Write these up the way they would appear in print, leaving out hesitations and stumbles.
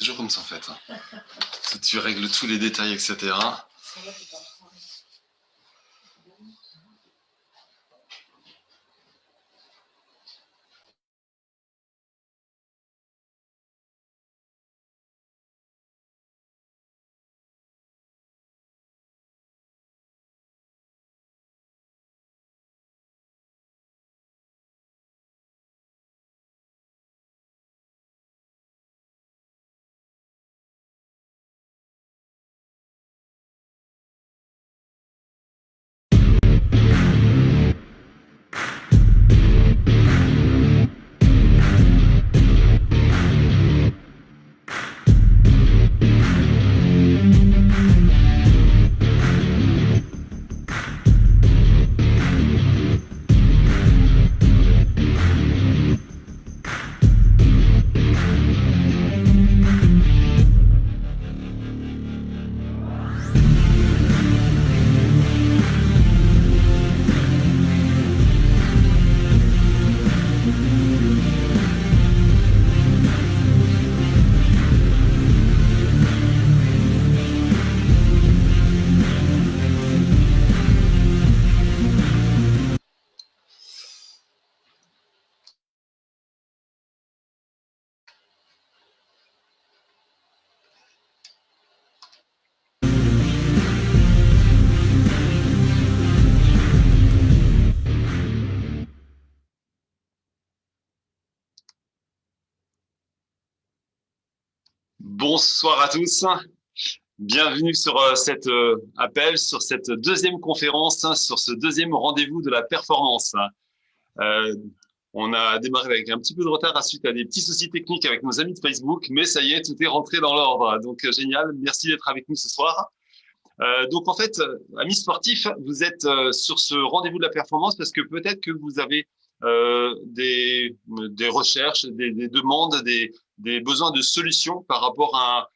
toujours comme ça en fait. Tu règles tous les détails, etc. Bonsoir à tous, bienvenue sur cet appel, sur cette deuxième conférence, sur ce deuxième rendez-vous de la performance. Euh, on a démarré avec un petit peu de retard suite à des petits soucis techniques avec nos amis de Facebook, mais ça y est, tout est rentré dans l'ordre. Donc génial, merci d'être avec nous ce soir. Donc en fait, amis sportifs, vous êtes sur ce rendez-vous de la performance parce que peut-être que vous avez des recherches, des demandes, des besoins de solutions par rapport à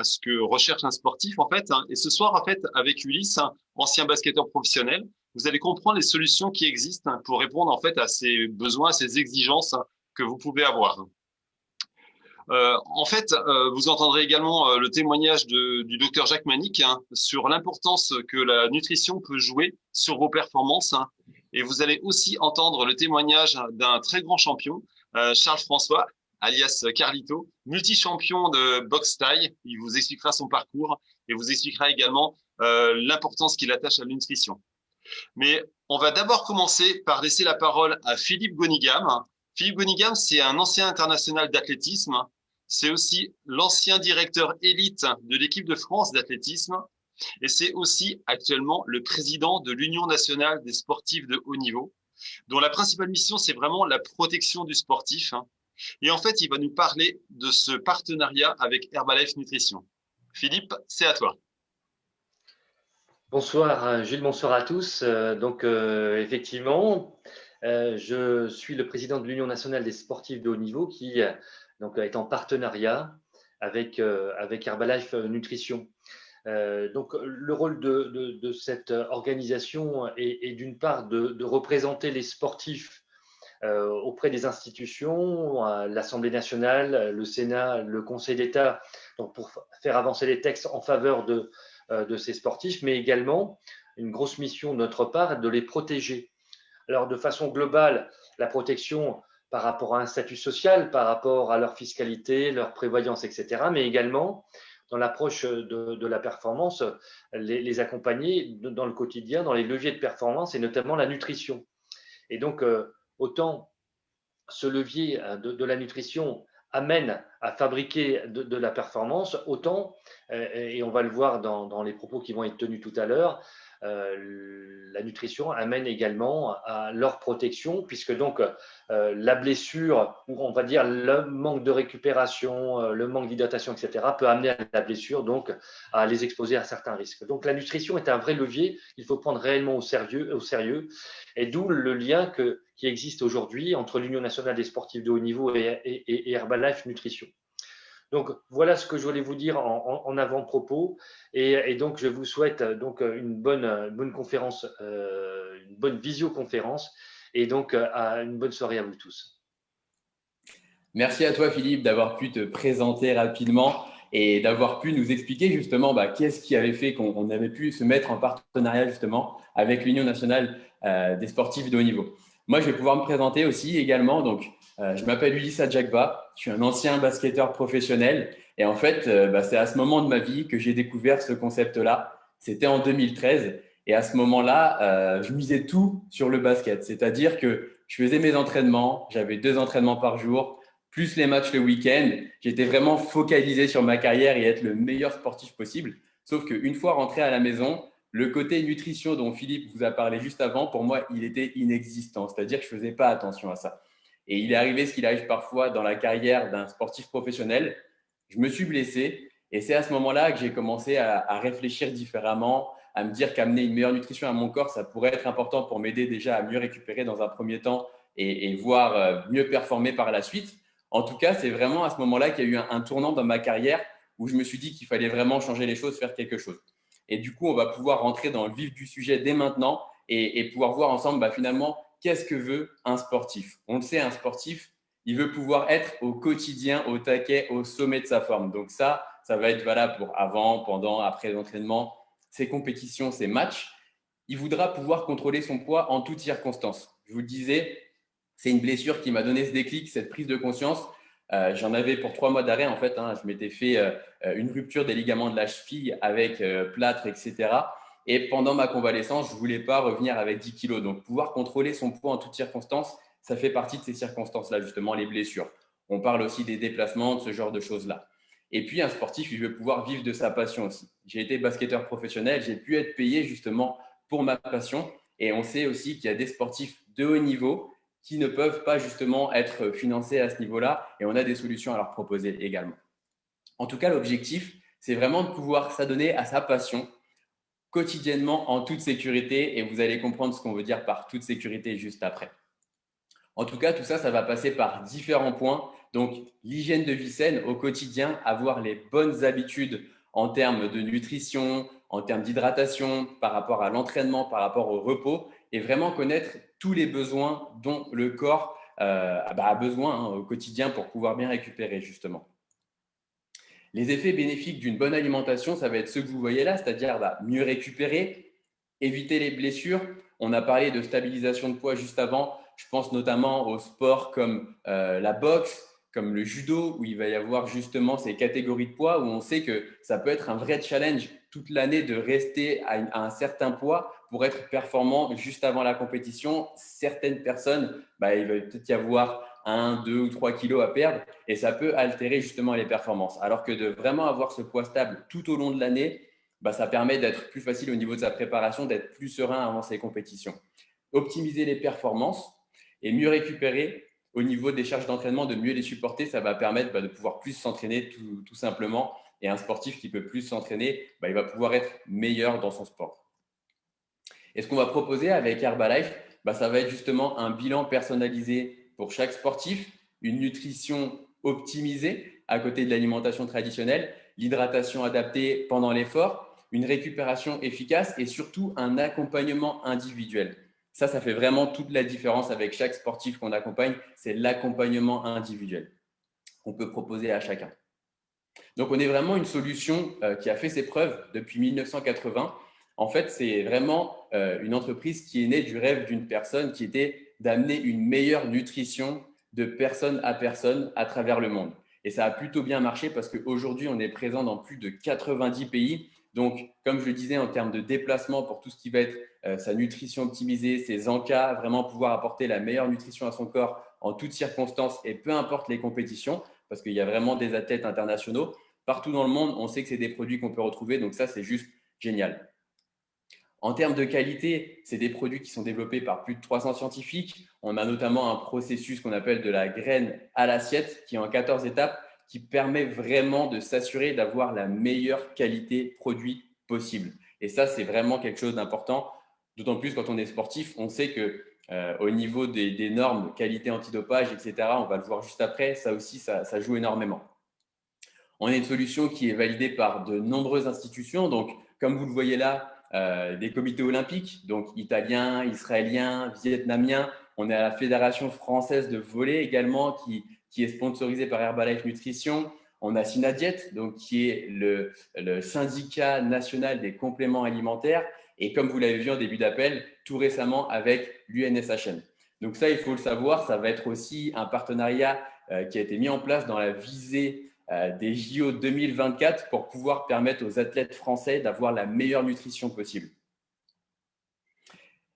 ce que recherche un sportif en fait. Et ce soir en fait, avec Ulysse, ancien basketteur professionnel, vous allez comprendre les solutions qui existent pour répondre en fait à ces besoins, à ces exigences que vous pouvez avoir. En fait, vous entendrez également le témoignage du docteur Jacques Manic sur l'importance que la nutrition peut jouer sur vos performances. Et vous allez aussi entendre le témoignage d'un très grand champion, Charles François, alias Carlito, multi-champion de boxe thaï. Il vous expliquera son parcours et vous expliquera également l'importance qu'il attache à la nutrition. Mais on va d'abord commencer par laisser la parole à Philippe Gonigam. Philippe Gonigam, c'est un ancien international d'athlétisme. C'est aussi l'ancien directeur élite de l'équipe de France d'athlétisme. Et c'est aussi actuellement le président de l'Union nationale des sportifs de haut niveau, dont la principale mission, c'est vraiment la protection du sportif. Et en fait, il va nous parler de ce partenariat avec Herbalife Nutrition. Philippe, c'est à toi. Bonsoir Jules, bonsoir à tous. Effectivement, je suis le président de l'Union nationale des sportifs de haut niveau qui est en partenariat avec Herbalife Nutrition. Le rôle de cette organisation est d'une part de représenter les sportifs auprès des institutions, l'Assemblée nationale, le Sénat, le Conseil d'État, donc pour faire avancer les textes en faveur de ces sportifs, mais également une grosse mission de notre part est de les protéger. Alors de façon globale, la protection par rapport à un statut social, par rapport à leur fiscalité, leur prévoyance, etc., mais également dans l'approche de la performance, les accompagner dans le quotidien, dans les leviers de performance et notamment la nutrition. Et donc, autant ce levier de la nutrition amène à fabriquer de la performance, autant, et on va le voir dans les propos qui vont être tenus tout à l'heure, la nutrition amène également à leur protection, puisque donc la blessure, ou on va dire le manque de récupération, le manque d'hydratation, etc., peut amener à la blessure, donc à les exposer à certains risques. Donc la nutrition est un vrai levier qu'il faut prendre réellement au sérieux, et d'où le lien qui existe aujourd'hui entre l'Union nationale des sportifs de haut niveau et Herbalife Nutrition. Donc voilà ce que je voulais vous dire en avant-propos, et donc je vous souhaite donc une bonne conférence, une bonne visioconférence, et donc une bonne soirée à vous tous. Merci à toi, Philippe, d'avoir pu te présenter rapidement et d'avoir pu nous expliquer justement qu'est-ce qui avait fait qu'on avait pu se mettre en partenariat justement avec l'Union nationale des sportifs de haut niveau. Moi, je vais pouvoir me présenter aussi également. Donc, je m'appelle Ulysse Adjagba, je suis un ancien basketteur professionnel et en fait, c'est à ce moment de ma vie que j'ai découvert ce concept-là. C'était en 2013 et à ce moment-là, je misais tout sur le basket, c'est-à-dire que je faisais mes entraînements, j'avais 2 entraînements par jour plus les matchs le week-end. J'étais vraiment focalisé sur ma carrière et être le meilleur sportif possible. Sauf qu'une fois rentré à la maison, le côté nutrition dont Philippe vous a parlé juste avant, pour moi, il était inexistant. C'est-à-dire que je ne faisais pas attention à ça. Et il est arrivé ce qu'il arrive parfois dans la carrière d'un sportif professionnel. Je me suis blessé et c'est à ce moment-là que j'ai commencé à réfléchir différemment, à me dire qu'amener une meilleure nutrition à mon corps, ça pourrait être important pour m'aider déjà à mieux récupérer dans un premier temps et voir mieux performer par la suite. En tout cas, c'est vraiment à ce moment-là qu'il y a eu un tournant dans ma carrière où je me suis dit qu'il fallait vraiment changer les choses, faire quelque chose. Et du coup, on va pouvoir rentrer dans le vif du sujet dès maintenant et pouvoir voir ensemble finalement qu'est-ce que veut un sportif. On le sait, un sportif, il veut pouvoir être au quotidien, au taquet, au sommet de sa forme. Donc ça va être valable pour avant, pendant, après l'entraînement, ses compétitions, ses matchs. Il voudra pouvoir contrôler son poids en toutes circonstances. Je vous le disais, c'est une blessure qui m'a donné ce déclic, cette prise de conscience. J'en avais pour 3 mois d'arrêt en fait. Je m'étais fait une rupture des ligaments de la cheville avec plâtre, etc. Et pendant ma convalescence, je ne voulais pas revenir avec 10 kilos. Donc, pouvoir contrôler son poids en toutes circonstances, ça fait partie de ces circonstances-là, justement, les blessures. On parle aussi des déplacements, de ce genre de choses-là. Et puis, un sportif, il veut pouvoir vivre de sa passion aussi. J'ai été basketteur professionnel, j'ai pu être payé justement pour ma passion. Et on sait aussi qu'il y a des sportifs de haut niveau qui ne peuvent pas justement être financés à ce niveau-là et on a des solutions à leur proposer également. En tout cas, l'objectif, c'est vraiment de pouvoir s'adonner à sa passion quotidiennement en toute sécurité et vous allez comprendre ce qu'on veut dire par toute sécurité juste après. En tout cas, tout ça, ça va passer par différents points. Donc, l'hygiène de vie saine au quotidien, avoir les bonnes habitudes en termes de nutrition, en termes d'hydratation, par rapport à l'entraînement, par rapport au repos, et vraiment connaître tous les besoins dont le corps a besoin au quotidien pour pouvoir bien récupérer, justement. Les effets bénéfiques d'une bonne alimentation, ça va être ce que vous voyez là, c'est-à-dire mieux récupérer, éviter les blessures. On a parlé de stabilisation de poids juste avant. Je pense notamment aux sports comme la boxe, comme le judo, où il va y avoir justement ces catégories de poids, où on sait que ça peut être un vrai challenge toute l'année de rester à un certain poids pour être performant juste avant la compétition. Certaines personnes, il va peut-être y avoir 1, 2 ou 3 kilos à perdre et ça peut altérer justement les performances. Alors que de vraiment avoir ce poids stable tout au long de l'année, ça permet d'être plus facile au niveau de sa préparation, d'être plus serein avant ses compétitions. Optimiser les performances et mieux récupérer au niveau des charges d'entraînement, de mieux les supporter, ça va permettre de pouvoir plus s'entraîner tout simplement. Et un sportif qui peut plus s'entraîner, il va pouvoir être meilleur dans son sport. Et ce qu'on va proposer avec Herbalife, ça va être justement un bilan personnalisé pour chaque sportif, une nutrition optimisée à côté de l'alimentation traditionnelle, l'hydratation adaptée pendant l'effort, une récupération efficace et surtout un accompagnement individuel. Ça fait vraiment toute la différence avec chaque sportif qu'on accompagne, c'est l'accompagnement individuel qu'on peut proposer à chacun. Donc, on est vraiment une solution qui a fait ses preuves depuis 1980. En fait, c'est vraiment une entreprise qui est née du rêve d'une personne qui était d'amener une meilleure nutrition de personne à travers le monde. Et ça a plutôt bien marché parce qu'aujourd'hui, on est présent dans plus de 90 pays. Donc, comme je le disais, en termes de déplacement pour tout ce qui va être sa nutrition optimisée, ses encas, vraiment pouvoir apporter la meilleure nutrition à son corps en toutes circonstances et peu importe les compétitions, parce qu'il y a vraiment des athlètes internationaux. Partout dans le monde, on sait que c'est des produits qu'on peut retrouver, donc ça, c'est juste génial. En termes de qualité, c'est des produits qui sont développés par plus de 300 scientifiques. On a notamment un processus qu'on appelle de la graine à l'assiette, qui est en 14 étapes, qui permet vraiment de s'assurer d'avoir la meilleure qualité produit possible. Et ça, c'est vraiment quelque chose d'important, d'autant plus quand on est sportif, on sait que au niveau des normes qualité antidopage, etc., on va le voir juste après, ça aussi, ça joue énormément. On a une solution qui est validée par de nombreuses institutions. Donc, comme vous le voyez là, des comités olympiques, donc italiens, israéliens, vietnamiens. On a la Fédération française de volley également qui qui est sponsorisé par Herbalife Nutrition. On a Synadiet, donc qui est le syndicat national des compléments alimentaires. Et comme vous l'avez vu en début d'appel, tout récemment avec l'UNSHN. Donc ça, il faut le savoir, ça va être aussi un partenariat qui a été mis en place dans la visée des JO 2024 pour pouvoir permettre aux athlètes français d'avoir la meilleure nutrition possible.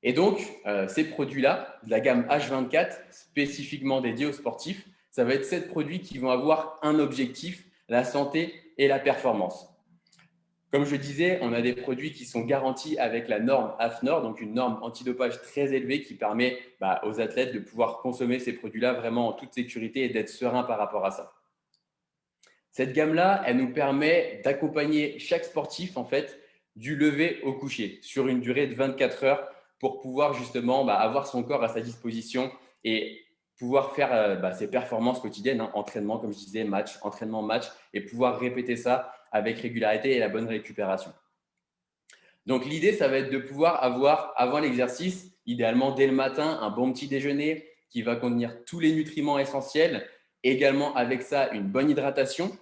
Et donc, ces produits-là, de la gamme H24, spécifiquement dédiés aux sportifs, ça va être 7 produits qui vont avoir un objectif, la santé et la performance. Comme je disais, on a des produits qui sont garantis avec la norme AFNOR, donc une norme antidopage très élevée qui permet aux athlètes de pouvoir consommer ces produits-là vraiment en toute sécurité et d'être serein par rapport à ça. Cette gamme-là, elle nous permet d'accompagner chaque sportif en fait du lever au coucher sur une durée de 24 heures pour pouvoir justement avoir son corps à sa disposition et pouvoir faire ses performances quotidiennes, entraînement, comme je disais, match, entraînement, match, et pouvoir répéter ça avec régularité et la bonne récupération. Donc, l'idée, ça va être de pouvoir avoir, avant l'exercice, idéalement dès le matin, un bon petit déjeuner qui va contenir tous les nutriments essentiels, également avec ça, une bonne hydratation.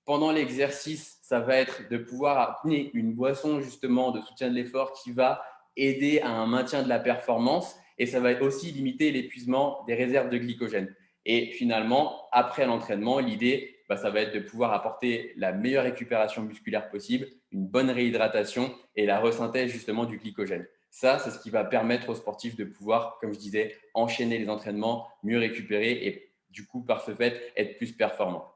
Pendant l'exercice, ça va être de pouvoir amener une boisson justement de soutien de l'effort qui va aider à un maintien de la performance et ça va aussi limiter l'épuisement des réserves de glycogène. Et finalement, après l'entraînement, l'idée, ça va être de pouvoir apporter la meilleure récupération musculaire possible, une bonne réhydratation et la resynthèse justement du glycogène. Ça, c'est ce qui va permettre aux sportifs de pouvoir, comme je disais, enchaîner les entraînements, mieux récupérer et du coup, par ce fait, être plus performant.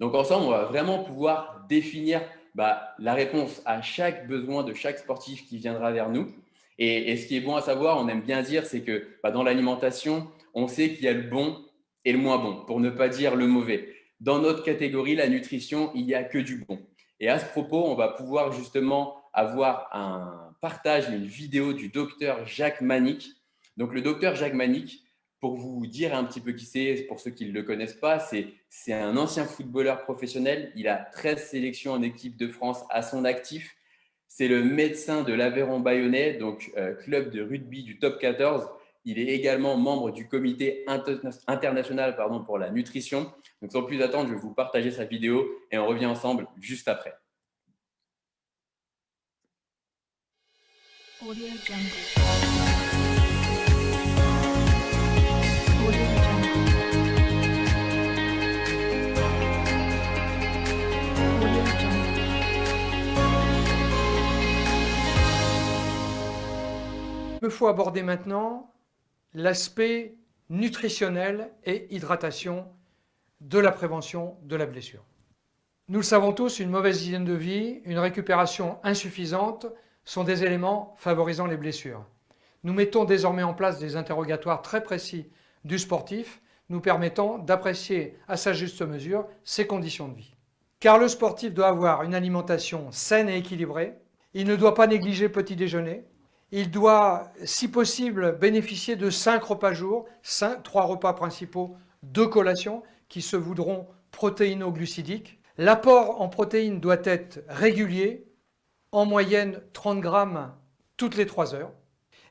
Donc ensemble, on va vraiment pouvoir définir la réponse à chaque besoin de chaque sportif qui viendra vers nous. Et ce qui est bon à savoir, on aime bien dire, c'est que dans l'alimentation, on sait qu'il y a le bon et le moins bon, pour ne pas dire le mauvais. Dans notre catégorie, la nutrition, il n'y a que du bon. Et à ce propos, on va pouvoir justement avoir un partage, une vidéo du docteur Jacques Manic. Donc le docteur Jacques Manic, pour vous dire un petit peu qui c'est, pour ceux qui ne le connaissent pas, c'est un ancien footballeur professionnel. Il a 13 sélections en équipe de France à son actif. C'est le médecin de l'Aveyron Bayonnais, donc club de rugby du top 14. Il est également membre du comité international pour la nutrition. Donc sans plus attendre, je vais vous partager sa vidéo et on revient ensemble juste après. Audio Jungle. Il me faut aborder maintenant l'aspect nutritionnel et hydratation de la prévention de la blessure. Nous le savons tous, une mauvaise hygiène de vie, une récupération insuffisante sont des éléments favorisant les blessures. Nous mettons désormais en place des interrogatoires très précis du sportif, nous permettant d'apprécier à sa juste mesure ses conditions de vie. Car le sportif doit avoir une alimentation saine et équilibrée, il ne doit pas négliger le petit déjeuner, il doit, si possible, bénéficier de 5 repas jour, 3 repas principaux, 2 collations qui se voudront protéino-glucidiques. L'apport en protéines doit être régulier, en moyenne 30 grammes toutes les 3 heures.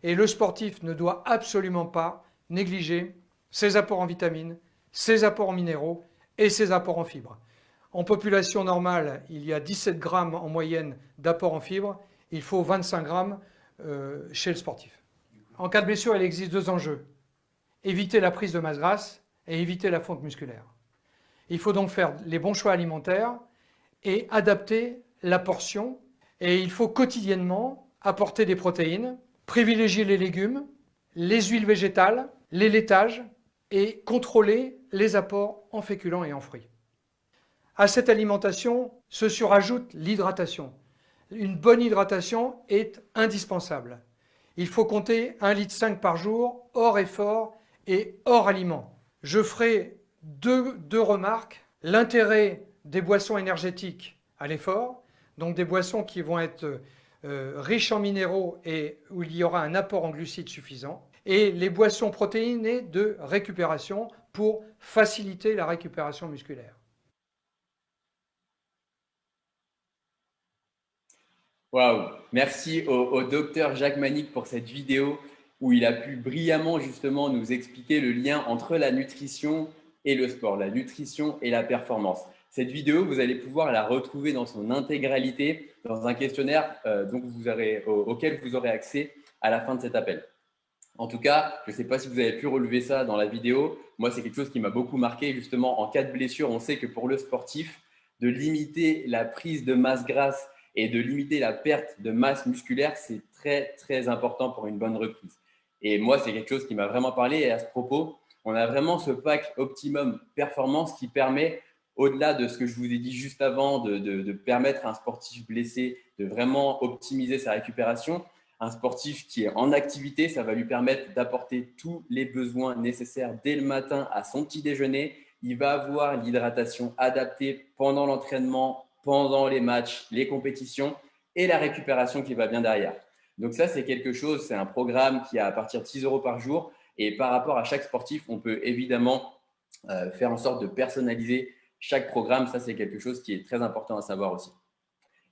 Et le sportif ne doit absolument pas négliger ses apports en vitamines, ses apports en minéraux et ses apports en fibres. En population normale, il y a 17 grammes en moyenne d'apport en fibres, il faut 25 grammes chez le sportif. En cas de blessure, il existe 2 enjeux. Éviter la prise de masse grasse et éviter la fonte musculaire. Il faut donc faire les bons choix alimentaires et adapter la portion. Et il faut quotidiennement apporter des protéines, privilégier les légumes, les huiles végétales, les laitages et contrôler les apports en féculents et en fruits. À cette alimentation se surajoute l'hydratation. Une bonne hydratation est indispensable. Il faut compter 1,5 litre par jour, hors effort et hors aliments. Je ferai deux remarques. L'intérêt des boissons énergétiques à l'effort, donc des boissons qui vont être riches en minéraux et où il y aura un apport en glucides suffisant, et les boissons protéinées de récupération pour faciliter la récupération musculaire. Waouh! Merci au docteur Jacques Manic pour cette vidéo où il a pu brillamment justement nous expliquer le lien entre la nutrition et le sport, la nutrition et la performance. Cette vidéo, vous allez pouvoir la retrouver dans son intégralité dans un questionnaire auquel vous aurez accès à la fin de cet appel. En tout cas, je ne sais pas si vous avez pu relever ça dans la vidéo. Moi, c'est quelque chose qui m'a beaucoup marqué. Justement, en cas de blessure, on sait que pour le sportif, de limiter la prise de masse grasse et de limiter la perte de masse musculaire, c'est très, très important pour une bonne reprise. Et moi, c'est quelque chose qui m'a vraiment parlé. Et à ce propos, on a vraiment ce pack Optimum Performance qui permet, au-delà de ce que je vous ai dit juste avant, de permettre à un sportif blessé de vraiment optimiser sa récupération. Un sportif qui est en activité, ça va lui permettre d'apporter tous les besoins nécessaires dès le matin à son petit déjeuner. Il va avoir l'hydratation adaptée pendant l'entraînement, pendant les matchs, les compétitions et la récupération qui va bien derrière. Donc ça, c'est quelque chose, c'est un programme qui est à partir de 6 € par jour. Et par rapport à chaque sportif, on peut évidemment faire en sorte de personnaliser chaque programme. Ça, c'est quelque chose qui est très important à savoir aussi.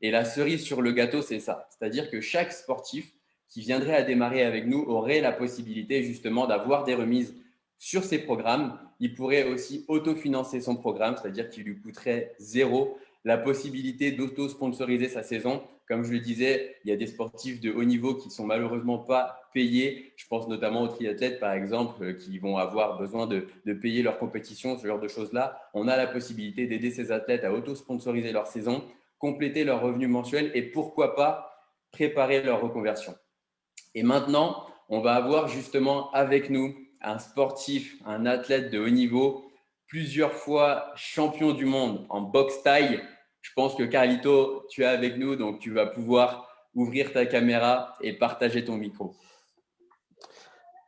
Et la cerise sur le gâteau, c'est ça. C'est-à-dire que chaque sportif qui viendrait à démarrer avec nous aurait la possibilité justement d'avoir des remises sur ses programmes. Il pourrait aussi autofinancer son programme, c'est-à-dire qu'il lui coûterait 0. La possibilité d'auto-sponsoriser sa saison. Comme je le disais, il y a des sportifs de haut niveau qui ne sont malheureusement pas payés. Je pense notamment aux triathlètes, par exemple, qui vont avoir besoin de payer leur compétition, ce genre de choses-là. On a la possibilité d'aider ces athlètes à auto-sponsoriser leur saison, compléter leurs revenus mensuels et pourquoi pas préparer leur reconversion. Et maintenant, on va avoir justement avec nous un sportif, un athlète de haut niveau, plusieurs fois champion du monde en boxe thaï. Je pense que Carlito, tu es avec nous, donc tu vas pouvoir ouvrir ta caméra et partager ton micro.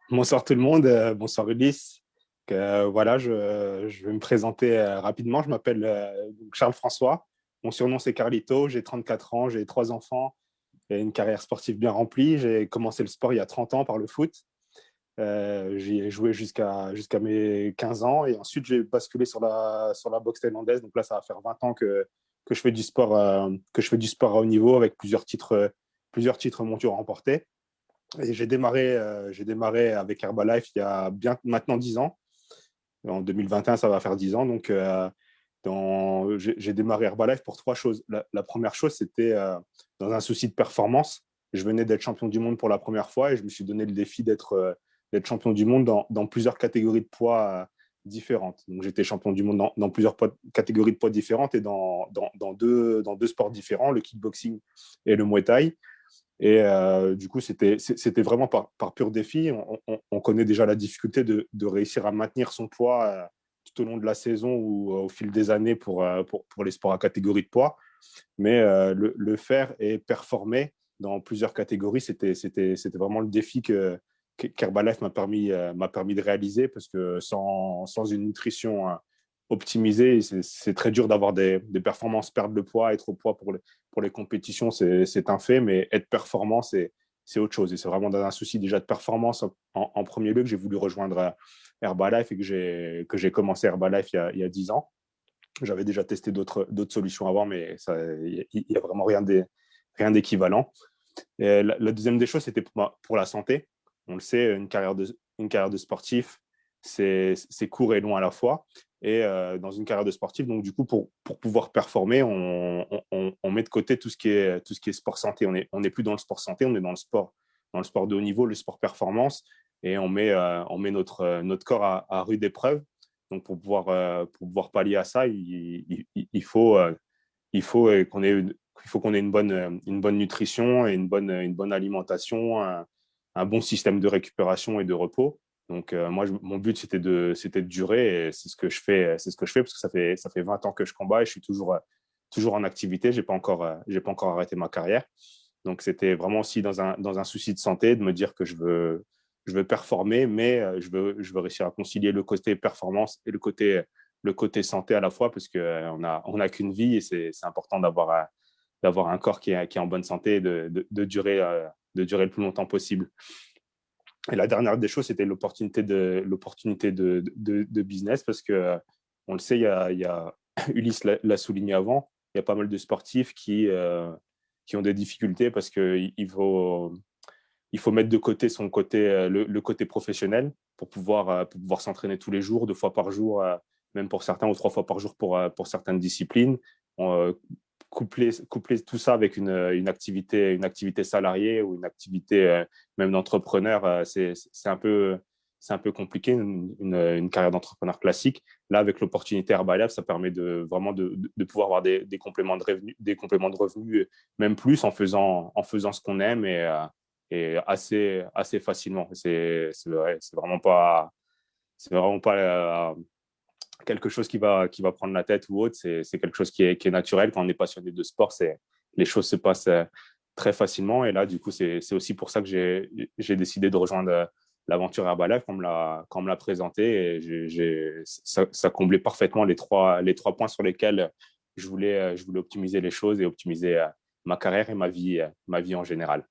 Bonsoir tout le monde, bonsoir Ulysse. Voilà, je vais me présenter rapidement. Je m'appelle Charles François. Mon surnom c'est Carlito, j'ai 34 ans, j'ai 3 enfants et une carrière sportive bien remplie. J'ai commencé le sport il y a 30 ans par le foot. J'y ai joué jusqu'à mes 15 ans et ensuite j'ai basculé sur la boxe thaïlandaise. Donc là, ça va faire 20 ans que je fais du sport à haut niveau avec plusieurs titres mondiaux remportés. Et j'ai démarré avec Herbalife il y a bien maintenant 10 ans. En 2021, ça va faire 10 ans. Donc, j'ai démarré Herbalife pour 3 choses. La première chose, c'était dans un souci de performance. Je venais d'être champion du monde pour la première fois et je me suis donné le défi d'être champion du monde dans plusieurs catégories de poids différentes. Donc, j'étais champion du monde dans plusieurs catégories de poids différentes et dans deux sports différents, le kickboxing et le muay thai. Et du coup, c'était vraiment par pur défi. On connaît déjà la difficulté de réussir à maintenir son poids tout au long de la saison ou au fil des années pour les sports à catégorie de poids. Mais le faire et performer dans plusieurs catégories, c'était vraiment le défi qu'Herbalife m'a permis de réaliser parce que sans une nutrition optimisée, c'est très dur d'avoir des performances, perdre le poids, être au poids pour les compétitions, c'est un fait, mais être performant, c'est autre chose. Et c'est vraiment dans un souci déjà de performance en premier lieu que j'ai voulu rejoindre Herbalife et que j'ai commencé Herbalife il y a 10 ans. J'avais déjà testé d'autres solutions avant, mais il n'y a vraiment rien d'équivalent. Et la deuxième des choses, c'était pour la santé. On le sait, une carrière de sportif, c'est court et long à la fois. Et dans une carrière de sportif, donc du coup, pour pouvoir performer, on met de côté tout ce qui est sport santé. On n'est plus dans le sport santé, on est dans le sport de haut niveau, le sport performance, et on met notre corps à rude épreuve. Donc pour pouvoir pallier à ça, il faut qu'on ait une bonne nutrition et une bonne alimentation, un bon système de récupération et de repos. Donc moi, mon but c'était de durer et c'est ce que je fais parce que ça fait 20 ans que je combats et je suis toujours en activité. J'ai pas encore arrêté ma carrière. Donc c'était vraiment aussi dans un souci de santé de me dire que je veux performer, mais je veux réussir à concilier le côté performance et le côté santé à la fois parce que on a qu'une vie et c'est important d'avoir un corps qui est en bonne santé et de durer le plus longtemps possible. Et la dernière des choses, c'était l'opportunité de business parce que on le sait, il y a Ulysse l'a souligné avant, il y a pas mal de sportifs qui ont des difficultés parce qu'il faut mettre de côté le côté professionnel pour pouvoir s'entraîner tous les jours, 2 fois par jour même pour certains, ou 3 fois par jour pour certaines disciplines. Coupler tout ça avec une activité salariée ou une activité même d'entrepreneur, c'est un peu compliqué, une carrière d'entrepreneur classique. Là, avec l'opportunité Herbalife, ça permet vraiment de pouvoir avoir des compléments de revenus, même plus en faisant ce qu'on aime et assez facilement. C'est vraiment pas quelque chose qui va prendre la tête ou autre. C'est quelque chose qui est naturel. Quand on est passionné de sport, les choses se passent très facilement. Et là, du coup, c'est aussi pour ça que j'ai décidé de rejoindre l'aventure Herbalife quand on me l'a présenté. Et ça comblait parfaitement les trois points sur lesquels je voulais optimiser les choses et optimiser ma carrière et ma vie en général.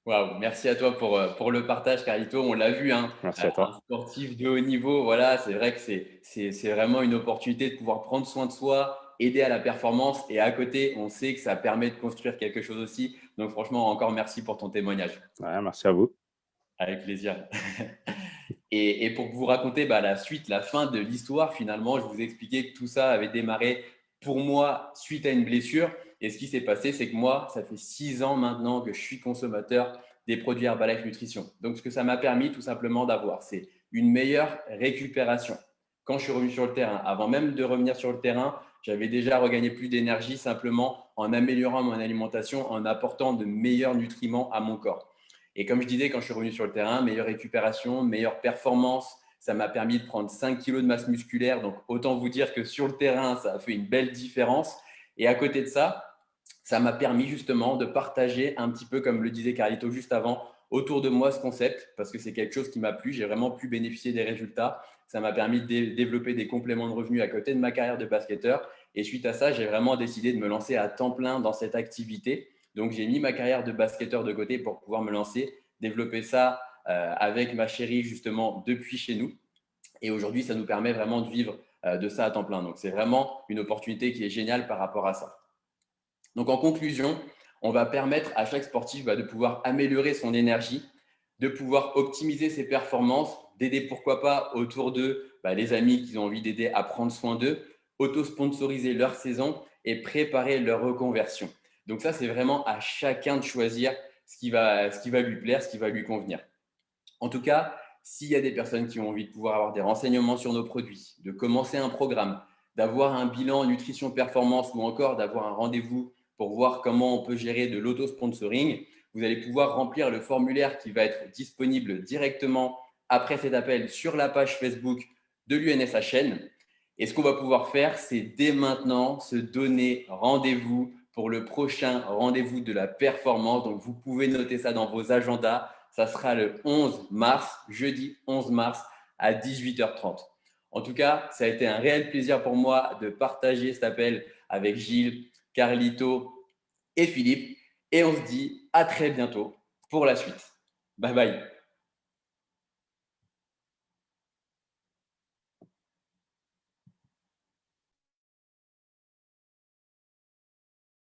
Waouh, merci à toi pour le partage, Carlito. On l'a vu, hein, Merci à un toi. sportif de haut niveau, voilà, c'est vrai que c'est vraiment une opportunité de pouvoir prendre soin de soi, aider à la performance. Et à côté, on sait que ça permet de construire quelque chose aussi. Donc, franchement, encore merci pour ton témoignage. Ouais, merci à vous. Avec plaisir. Et pour vous raconter la suite, la fin de l'histoire, finalement, je vous ai expliqué que tout ça avait démarré pour moi suite à une blessure. Et ce qui s'est passé, c'est que moi, ça fait 6 ans maintenant que je suis consommateur des produits Herbalife Nutrition. Donc, ce que ça m'a permis tout simplement d'avoir, c'est une meilleure récupération. Quand je suis revenu sur le terrain, avant même de revenir sur le terrain, j'avais déjà regagné plus d'énergie simplement en améliorant mon alimentation, en apportant de meilleurs nutriments à mon corps. Et comme je disais, quand je suis revenu sur le terrain, meilleure récupération, meilleure performance. Ça m'a permis de prendre 5 kilos de masse musculaire. Donc, autant vous dire que sur le terrain, ça a fait une belle différence. Et à côté de ça, ça m'a permis justement de partager un petit peu, comme le disait Carlito juste avant, autour de moi ce concept, parce que c'est quelque chose qui m'a plu. J'ai vraiment pu bénéficier des résultats. Ça m'a permis de développer des compléments de revenus à côté de ma carrière de basketteur. Et suite à ça, j'ai vraiment décidé de me lancer à temps plein dans cette activité. Donc, j'ai mis ma carrière de basketteur de côté pour pouvoir me lancer, développer ça avec ma chérie justement depuis chez nous. Et aujourd'hui, ça nous permet vraiment de vivre de ça à temps plein. Donc, c'est vraiment une opportunité qui est géniale par rapport à ça. Donc, en conclusion, on va permettre à chaque sportif de pouvoir améliorer son énergie, de pouvoir optimiser ses performances, d'aider pourquoi pas autour d'eux les amis qui ont envie d'aider à prendre soin d'eux, auto-sponsoriser leur saison et préparer leur reconversion. Donc ça, c'est vraiment à chacun de choisir ce qui va lui plaire, ce qui va lui convenir. En tout cas, s'il y a des personnes qui ont envie de pouvoir avoir des renseignements sur nos produits, de commencer un programme, d'avoir un bilan nutrition performance ou encore d'avoir un rendez-vous pour voir comment on peut gérer de l'auto-sponsoring, vous allez pouvoir remplir le formulaire qui va être disponible directement après cet appel sur la page Facebook de l'UNSHN. Et ce qu'on va pouvoir faire, c'est dès maintenant se donner rendez-vous pour le prochain rendez-vous de la performance. Donc, vous pouvez noter ça dans vos agendas. Ça sera le 11 mars, jeudi 11 mars à 18h30. En tout cas, ça a été un réel plaisir pour moi de partager cet appel avec Gilles, Carlito et Philippe. Et on se dit à très bientôt pour la suite. Bye bye.